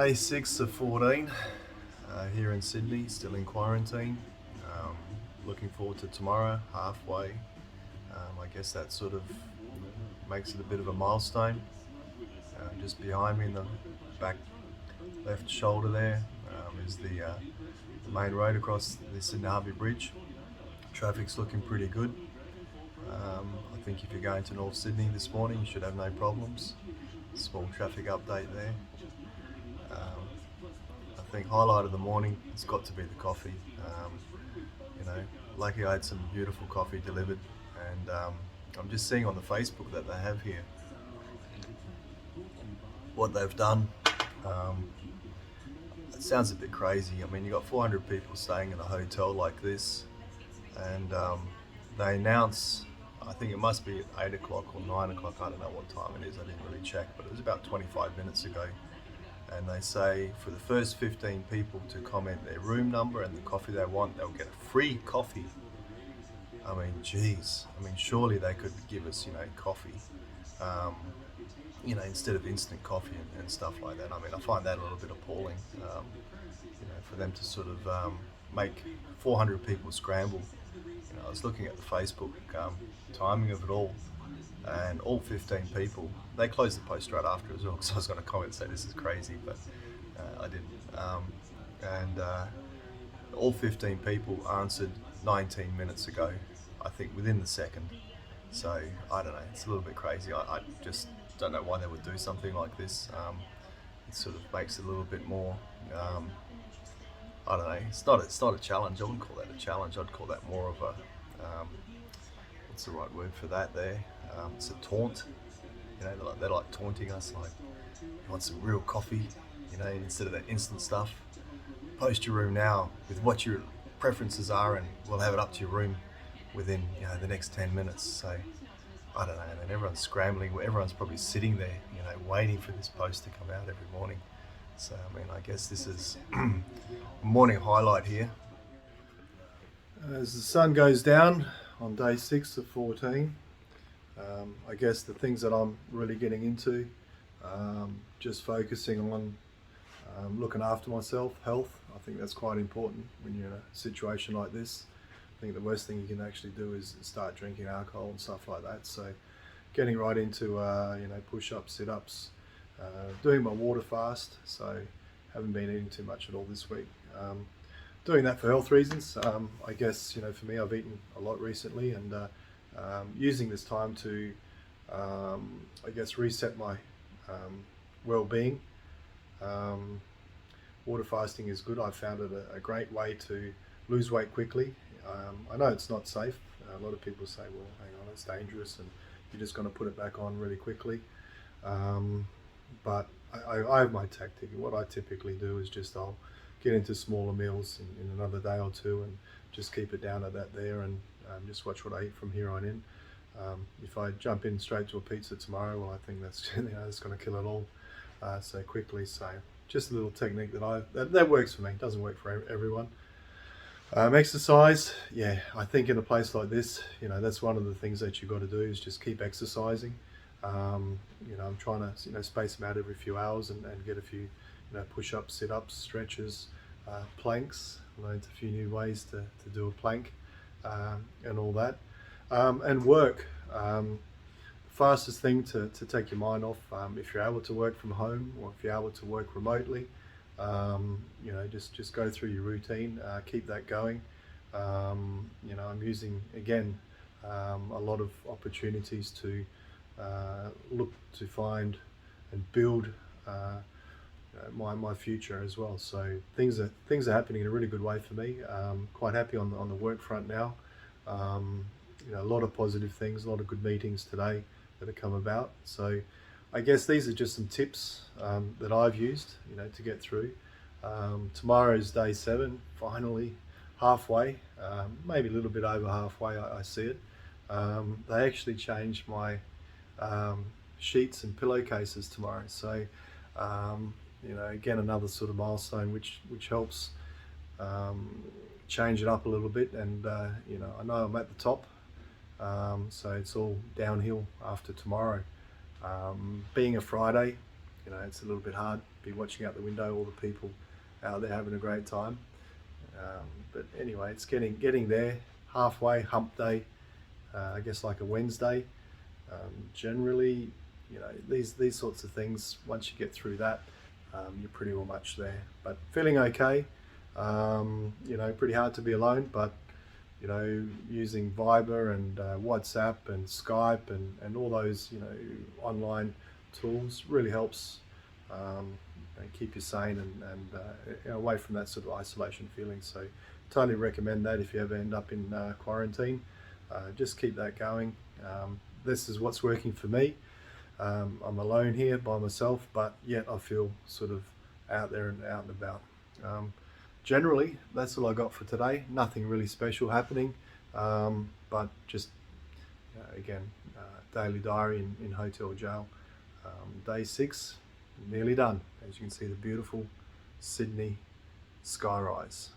Day 6 of 14 here in Sydney, still in quarantine. Um, Looking forward to tomorrow, halfway. I guess that sort of makes it a bit of a milestone. Just behind me in the back left shoulder there is the main road across the Sydney Harbour Bridge. Traffic's looking pretty good. I think if you're going to North Sydney this morning, you should have no problems. Small traffic update there. Um, I think highlight of the morning has got to be the coffee. You know, lucky I had some beautiful coffee delivered, and I'm just seeing on the Facebook that they have here what they've done. Um, it sounds a bit crazy. I mean, you got 400 people staying in a hotel like this, and they announce. I think it must be at 8 o'clock or 9 o'clock. I don't know what time it is. I didn't really check, but it was about 25 minutes ago. And they say for the first 15 people to comment their room number and the coffee they want, they'll get a free coffee. I mean, geez. I mean, surely they could give us, coffee, um, instead of instant coffee and stuff like that. I mean, I find that a little bit appalling, for them to sort of make 400 people scramble. I was looking at the Facebook timing of it all, and all 15 people, they closed the post right after as well, because I was going to comment and say this is crazy, but I didn't. And all 15 people answered 19 minutes ago, I think within the second. So I don't know, it's a little bit crazy. I just don't know why they would do something like this. It sort of makes it a little bit more, I don't know, it's not a challenge. I wouldn't call that a challenge. I'd call that more of a, what's the right word for that there? It's a taunt. They're like taunting us, like, you want some real coffee, instead of that instant stuff. Post your room now with what your preferences are, and we'll have it up to your room within, the next 10 minutes. So I don't know, and then everyone's scrambling. Everyone's probably sitting there, waiting for this post to come out every morning. So I mean, I guess this is a morning highlight here. As the sun goes down on day 6 of 14, I guess the things that I'm really getting into, just focusing on looking after myself, health. I think that's quite important when you're in a situation like this. I think the worst thing you can actually do is start drinking alcohol and stuff like that. So getting right into push-ups, sit-ups, doing my water fast. So haven't been eating too much at all this week. Doing that for health reasons. I guess, for me, I've eaten a lot recently, and using this time to, reset my well-being. Water fasting is good. I found it a great way to lose weight quickly. I know it's not safe. A lot of people say, well, hang on, it's dangerous and you're just going to put it back on really quickly. But I have my tactic. What I typically do is I'll get into smaller meals in another day or two, and just keep it down at that there, and just watch what I eat from here on in. If I jump in straight to a pizza tomorrow, well, I think that's that's going to kill it all so quickly. So just a little technique that works for me. It doesn't work for everyone. Exercise, yeah, I think in a place like this, that's one of the things that you've got to do is just keep exercising. I'm trying to, space them out every few hours and get a few, push-ups, sit-ups, stretches, planks. I learned a few new ways to do a plank and all that. And work. Fastest thing to take your mind off, if you're able to work from home or if you're able to work remotely, just go through your routine, keep that going. I'm using, again, a lot of opportunities to look to find and build my future as well. So things are happening in a really good way for me. Quite happy on the work front now. A lot of positive things, a lot of good meetings today that have come about. So I guess these are just some tips that I've used, to get through. Tomorrow's day 7, finally halfway, maybe a little bit over halfway. I see it. They actually changed my sheets and pillowcases tomorrow. So again, another sort of milestone which helps change it up a little bit. And I know I'm at the top. So it's all downhill after tomorrow. Being a Friday, you know, it's a little bit hard to be watching out the window, all the people out there having a great time. But anyway, it's getting there, halfway, hump day, I guess like a Wednesday. Generally, you know, these sorts of things, once you get through that, you're pretty well much there. But feeling okay. You know, pretty hard to be alone, but you know, using Viber and WhatsApp and Skype and all those, you know, online tools really helps keep you sane and away from that sort of isolation feeling. So totally recommend that if you ever end up in quarantine. Just keep that going. This is what's working for me. I'm alone here by myself, but yet I feel sort of out there and out and about. Generally, that's all I got for today. Nothing really special happening, but just again, daily diary in hotel jail. Day 6, nearly done. As you can see, the beautiful Sydney skyrise.